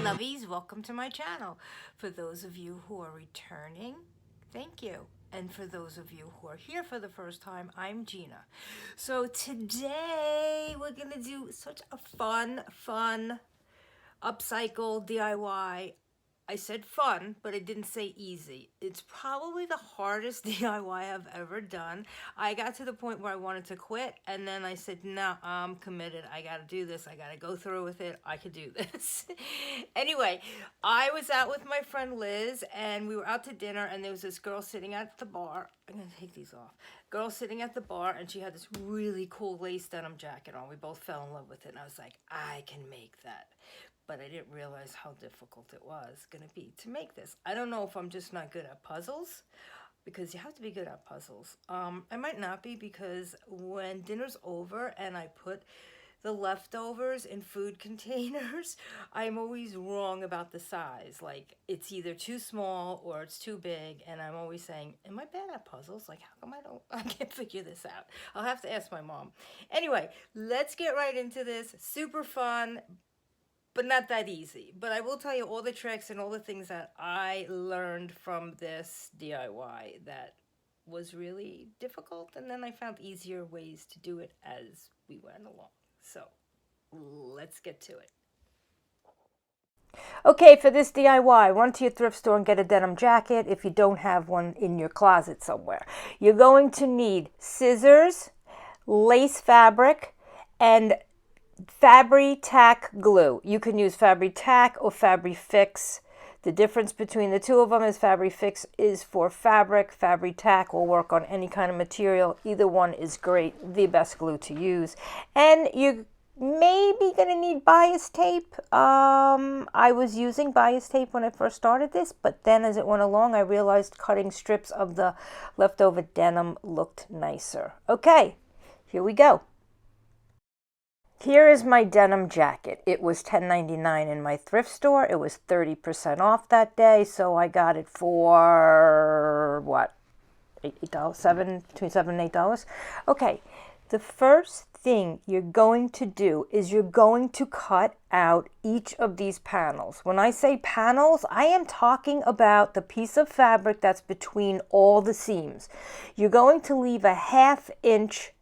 lovies, welcome to my channel. For those of you who are returning, thank you. And for those of you who are here for the first time, I'm Gina. So today we're going to do such a fun upcycle DIY. I said fun, but I didn't say easy. It's probably the hardest DIY I've ever done. I got to the point where I wanted to quit, and then I said, no, I'm committed. I got to do this. I got to go through with it. I could do this. Anyway, I was out with my friend Liz, and we were out to dinner, and there was this girl sitting at the bar. I'm going to take these off. Girl sitting at the bar, and she had this really cool lace denim jacket on. We both fell in love with it, and I was like, I can make that. But I didn't realize how difficult it was going to be to make this. I don't know if I'm just not good at puzzles, because you have to be good at puzzles. I might not be, because when dinner's over and I put the leftovers in food containers, I'm always wrong about the size. Like, it's either too small or it's too big, and I'm always saying, am I bad at puzzles? Like, how come I can't figure this out? I'll have to ask my mom. Anyway, let's get right into this. Super fun, but not that easy. But I will tell you all the tricks and all the things that I learned from this DIY that was really difficult, and then I found easier ways to do it as we went along. So let's get to it. Okay, for this DIY, run to your thrift store and get a denim jacket if you don't have one in your closet somewhere. You're going to need scissors, lace fabric, and Fabri-Tac glue. You can use Fabri-Tac or Fabri-Fix. The difference between the two of them is Fabri-Fix is for fabric. Fabri-Tac will work on any kind of material. Either one is great, the best glue to use. And you're maybe going to need bias tape. I was using bias tape when I first started this, but then as it went along, I realized cutting strips of the leftover denim looked nicer. Okay, here we go. Here is my denim jacket. It was $10.99 in my thrift store. It was 30% off that day, so I got it for, what, $8, between $7 and $8? Okay, the first thing you're going to do is you're going to cut out each of these panels. When I say panels, I am talking about the piece of fabric that's between all the seams. You're going to leave a 1/2 inch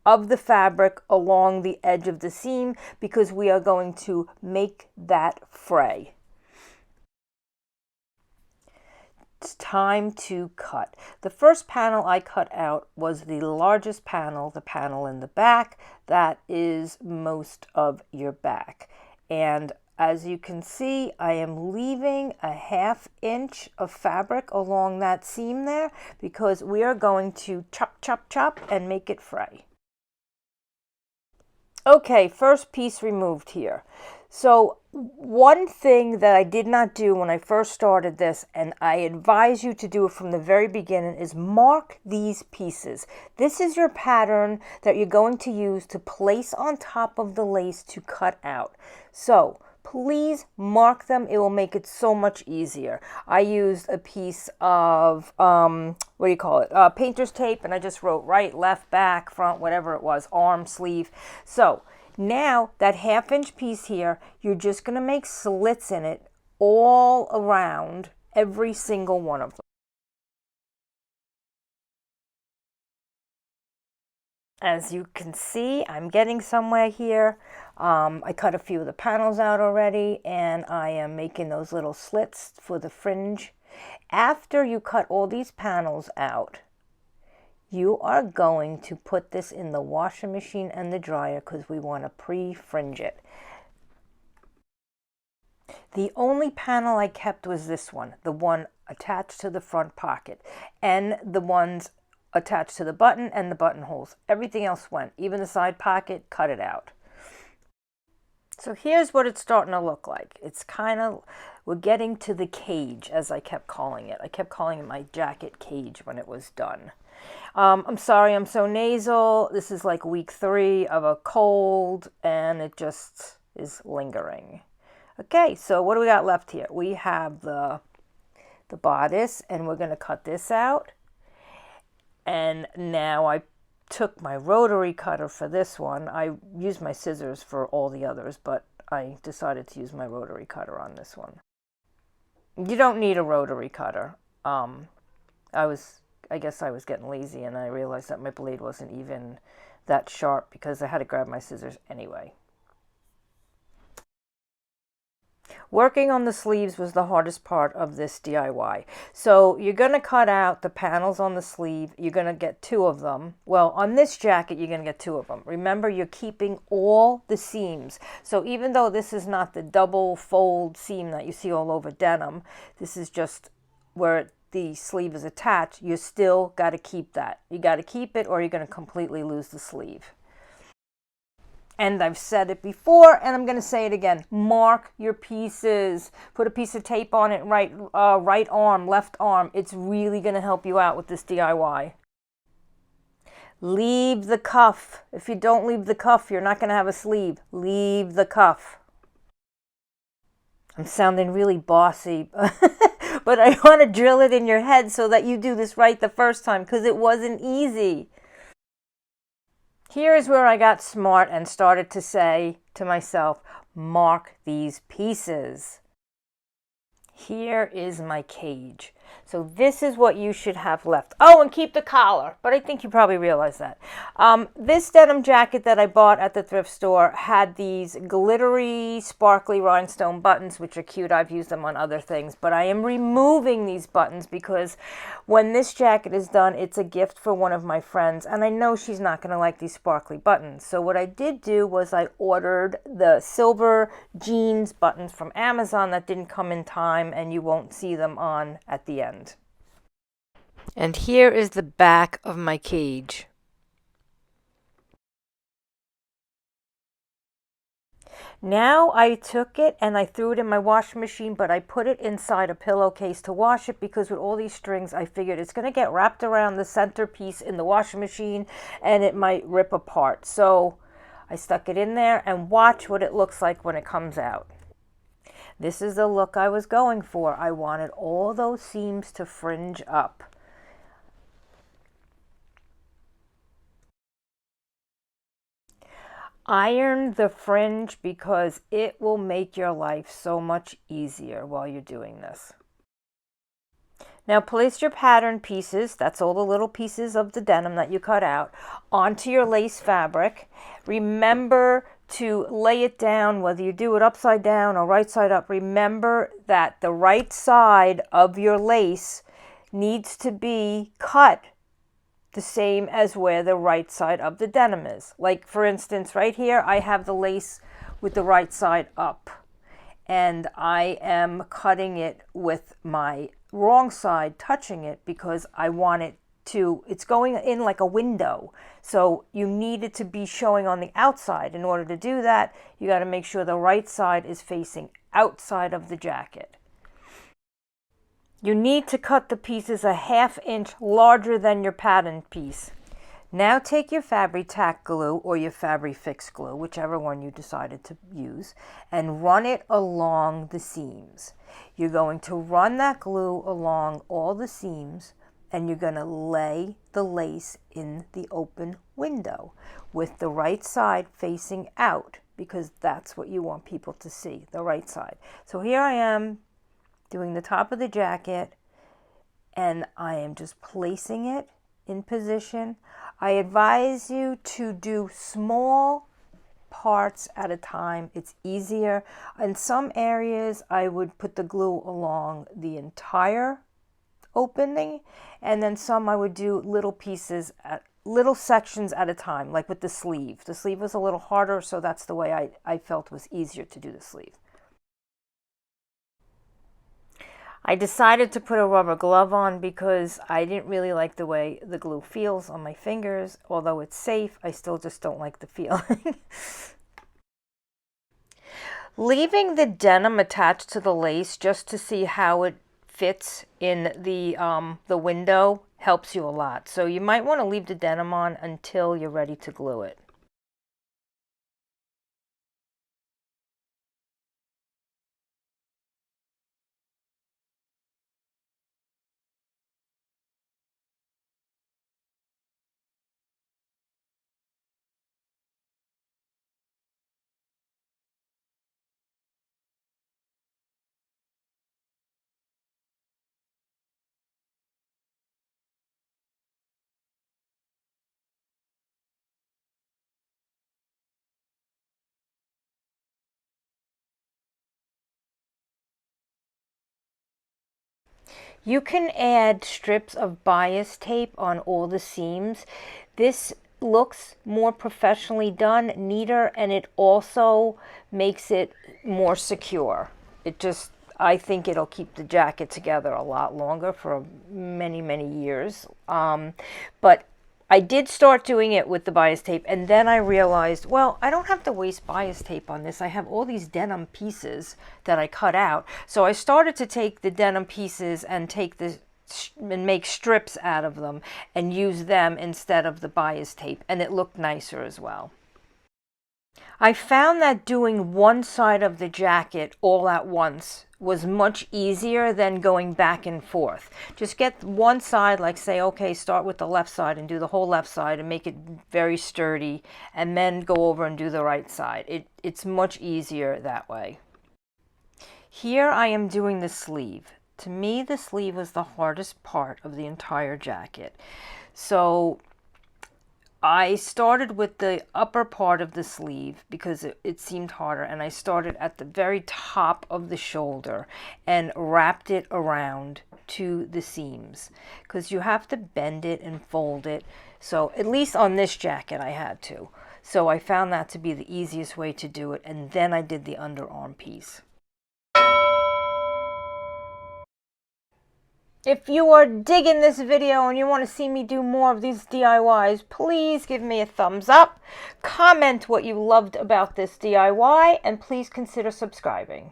of the fabric along the edge of the seam, because we are going to make that fray. It's time to cut. The first panel I cut out was the largest panel, the panel in the back. That is most of your back. And as you can see, I am leaving a 1/2 inch of fabric along that seam there, because we are going to chop, chop, chop and make it fray. Okay, first piece removed here. So one thing that I did not do when I first started this, and I advise you to do it from the very beginning, is mark these pieces. This is your pattern that you're going to use to place on top of the lace to cut out. So please mark them. It will make it so much easier. I used a piece of, painter's tape, and I just wrote right, left, back, front, whatever it was, arm, sleeve. So now that 1/2 inch piece here, you're just going to make slits in it all around every single one of them. As you can see, I'm getting somewhere here. I cut a few of the panels out already, and I am making those little slits for the fringe. After you cut all these panels out, you are going to put this in the washing machine and the dryer, because we want to pre-fringe it. The only panel I kept was this one, the one attached to the front pocket, and the ones attached to the button and the buttonholes. Everything else went. Even the side pocket, cut it out. So here's what it's starting to look like. It's kind of, we're getting to the cage, as I kept calling it. I kept calling it my jacket cage when it was done. I'm sorry I'm so nasal. This is like week 3 of a cold, and it just is lingering. Okay, so what do we got left here? We have the bodice, and we're going to cut this out. And now I took my rotary cutter for this one. I used my scissors for all the others, but I decided to use my rotary cutter on this one. You don't need a rotary cutter. I guess I was getting lazy and I realized that my blade wasn't even that sharp because I had to grab my scissors anyway. Working on the sleeves was the hardest part of this DIY. So you're going to cut out the panels on the sleeve. You're going to get 2 of them. Well, on this jacket, you're going to get 2 of them. Remember, you're keeping all the seams. So even though this is not the double fold seam that you see all over denim, this is just where the sleeve is attached. You still got to keep that. You got to keep it or you're going to completely lose the sleeve. And I've said it before, and I'm going to say it again. Mark your pieces. Put a piece of tape on it, right arm, left arm. It's really going to help you out with this DIY. Leave the cuff. If you don't leave the cuff, you're not going to have a sleeve. Leave the cuff. I'm sounding really bossy, but I want to drill it in your head so that you do this right the first time, because it wasn't easy. Here is where I got smart and started to say to myself, mark these pieces. Here is my cage. So this is what you should have left. Oh, and keep the collar, but I think you probably realize that. This denim jacket that I bought at the thrift store had these glittery, sparkly rhinestone buttons, which are cute. I've used them on other things, but I am removing these buttons because when this jacket is done, it's a gift for one of my friends, and I know she's not going to like these sparkly buttons. So what I did do was I ordered the silver jeans buttons from Amazon that didn't come in time, and you won't see them on at the end. And here is the back of my cage. Now I took it and I threw it in my washing machine, but I put it inside a pillowcase to wash it because with all these strings, I figured it's going to get wrapped around the centerpiece in the washing machine and it might rip apart. So I stuck it in there and watch what it looks like when it comes out. This is the look I was going for. I wanted all those seams to fringe up. Iron the fringe because it will make your life so much easier while you're doing this. Now place your pattern pieces, that's all the little pieces of the denim that you cut out, onto your lace fabric. Remember to lay it down, whether you do it upside down or right side up. Remember that the right side of your lace needs to be cut the same as where the right side of the denim is. Like for instance, right here, I have the lace with the right side up and I am cutting it with my wrong side touching it because I want it to, it's going in like a window. So you need it to be showing on the outside. In order to do that, you got to make sure the right side is facing outside of the jacket. You need to cut the pieces a ½ inch larger than your pattern piece. Now take your Fabri-Tac glue or your Fabri-Fix glue, whichever one you decided to use, and run it along the seams. You're going to run that glue along all the seams and you're going to lay the lace in the open window with the right side facing out because that's what you want people to see, the right side. So here I am doing the top of the jacket and I am just placing it in position. I advise you to do small parts at a time. It's easier. In some areas I would put the glue along the entire opening and then some I would do little pieces at little sections at a time, like with the sleeve. The sleeve was a little harder, so that's the way I felt was easier to do the sleeve. I decided to put a rubber glove on because I didn't really like the way the glue feels on my fingers. Although it's safe, I still just don't like the feeling. Leaving the denim attached to the lace just to see how it fits in the window helps you a lot. So you might want to leave the denim on until you're ready to glue it. You can add strips of bias tape on all the seams. This looks more professionally done, neater, and it also makes it more secure. I think it'll keep the jacket together a lot longer for many, many years. But I did start doing it with the bias tape, and then I realized, well, I don't have to waste bias tape on this. I have all these denim pieces that I cut out. So I started to take the denim pieces and make strips out of them and use them instead of the bias tape, and it looked nicer as well. I found that doing one side of the jacket all at once was much easier than going back and forth. Just get one side, like say, okay, start with the left side and do the whole left side and make it very sturdy, and then go over and do the right side. It's much easier that way. Here I am doing the sleeve. To me, the sleeve was the hardest part of the entire jacket. So I started with the upper part of the sleeve because it seemed harder, and I started at the very top of the shoulder and wrapped it around to the seams because you have to bend it and fold it. So at least on this jacket I had to. So I found that to be the easiest way to do it, and then I did the underarm piece. If you are digging this video and you want to see me do more of these DIYs, please give me a thumbs up, comment what you loved about this DIY, and please consider subscribing.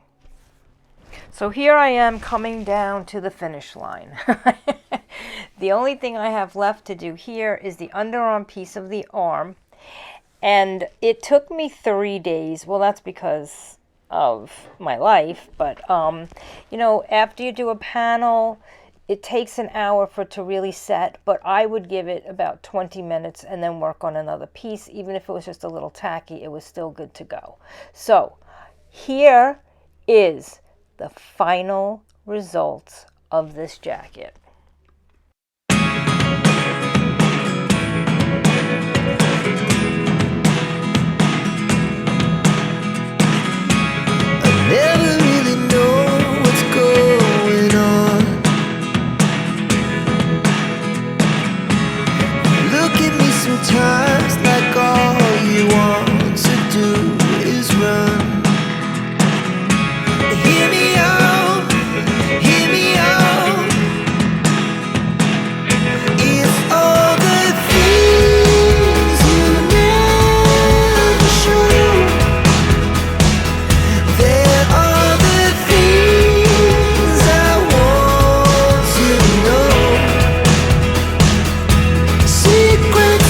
So here I am coming down to the finish line. The only thing I have left to do here is the underarm piece of the arm, and it took me 3 days. Well, that's because of my life, but you know, after you do a panel, it takes an hour for it to really set, but I would give it about 20 minutes and then work on another piece. Even if it was just a little tacky, it was still good to go. So here is the final results of this jacket. Sometimes like all you want to do is run. Hear me out, hear me out. It's all the things you never show. There are the things I want to know. Secrets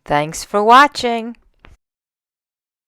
Thanks for watching.